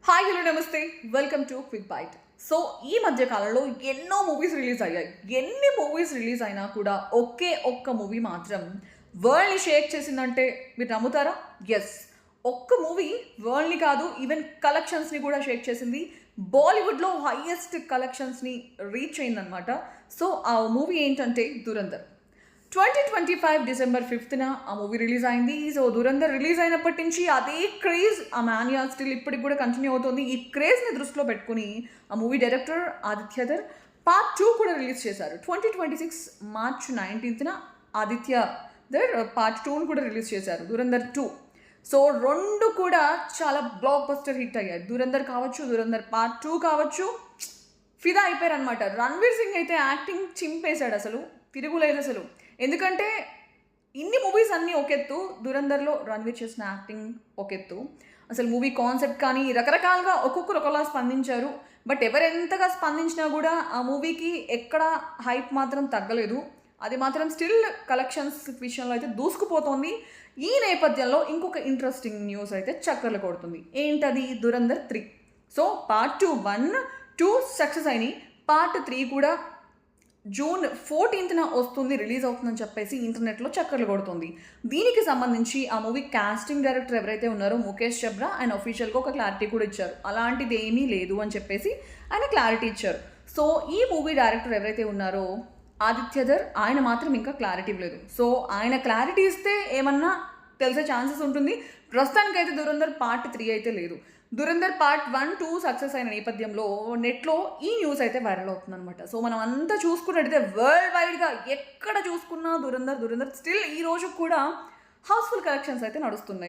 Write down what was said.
Hi hello నమస్తే welcome to quick bite. So ఈ మధ్య కాలంలో ఎన్నో మూవీస్ రిలీజ్ అయ్యాయి. ఎన్ని మూవీస్ రిలీజ్ అయినా కూడా ఒక్క మూవీ మాత్రం వరల్డ్ని షేక్ చేసిందంటే మీరు నమ్ముతారా? ఎస్, ఒక్క మూవీ వరల్డ్ని కాదు, ఈవెన్ కలెక్షన్స్ని కూడా షేక్ చేసింది. బాలీవుడ్లో హైయెస్ట్ కలెక్షన్స్ని రీచ్ అయిందనమాట. సో ఆ మూవీ ఏంటంటే దురంధర్. 2025 డిసెంబర్ 5న ఆ మూవీ రిలీజ్ అయింది. సో దురంధర్ రిలీజ్ అయినప్పటి నుంచి అదే క్రేజ్, ఆ మానియా స్టిల్ ఇప్పటికి కూడా కంటిన్యూ అవుతుంది. ఈ క్రేజ్ని దృష్టిలో పెట్టుకుని ఆ మూవీ డైరెక్టర్ ఆదిత్యధర్ పార్ట్ 2 కూడా రిలీజ్ చేశారు. 2026 మార్చ్ 19న ఆదిత్యధర్ పార్ట్ 2ను కూడా రిలీజ్ చేశారు, దురంధర్ 2. సో రెండు కూడా చాలా బ్లాక్ బస్టర్ హిట్ అయ్యాయి. దురంధర్ కావచ్చు, దురంధర్ పార్ట్ 2 కావచ్చు, ఫిదా అయిపోయారు అనమాట. రణ్వీర్ సింగ్ అయితే యాక్టింగ్ చింపేశాడు, అసలు తిరుగులేదు అసలు. ఎందుకంటే ఇన్ని మూవీస్ అన్నీ ఒకెత్తు, దురంధర్లో రణ్వీర్ చేసిన యాక్టింగ్ ఒకెత్తు. అసలు మూవీ కాన్సెప్ట్ కానీ రకరకాలుగా ఒక్కొక్కరు ఒకలా స్పందించారు. బట్ ఎవరెంతగా స్పందించినా కూడా ఆ మూవీకి ఎక్కడ హైప్ మాత్రం తగ్గలేదు. అది మాత్రం స్టిల్ కలెక్షన్స్ విషయంలో అయితే దూసుకుపోతుంది. ఈ నేపథ్యంలో ఇంకొక ఇంట్రెస్టింగ్ న్యూస్ అయితే చక్కర్లు కొడుతుంది. ఏంటది? దురంధర్ 3. సో పార్ట్ 2 1 2 సక్సెస్ అయినాయి. పార్ట్ 3 కూడా జూన్ 14న వస్తుంది, రిలీజ్ అవుతుందని చెప్పేసి ఇంటర్నెట్లో చక్కర్లు కొడుతుంది. దీనికి సంబంధించి ఆ మూవీ కాస్టింగ్ డైరెక్టర్ ఎవరైతే ఉన్నారో ముఖేష్ చబ్రా, ఆయన అఫీషియల్గా ఒక క్లారిటీ కూడా ఇచ్చారు. అలాంటిది ఏమీ లేదు అని చెప్పేసి ఆయన క్లారిటీ ఇచ్చారు. సో ఈ మూవీ డైరెక్టర్ ఎవరైతే ఉన్నారో ఆదిత్యధర్, ఆయన మాత్రం ఇంకా క్లారిటీ లేదు. సో ఆయన క్లారిటీ ఇస్తే ఏమన్నా తెలిసే ఛాన్సెస్ ఉంటుంది. ప్రస్తుతానికైతే దురంధర్ పార్ట్ 3 అయితే లేదు. దురంధర్ పార్ట్ 1 2 సక్సెస్ అయిన నేపథ్యంలో నెట్లో ఈ న్యూస్ అయితే వైరల్ అవుతుంది అనమాట. సో మనం అంతా చూసుకున్నట్టయితే వరల్డ్ వైడ్గా ఎక్కడ చూసుకున్నా దురంధర్ స్టిల్ ఈ రోజు కూడా హౌస్ఫుల్ కలెక్షన్స్ అయితే నడుస్తున్నాయి.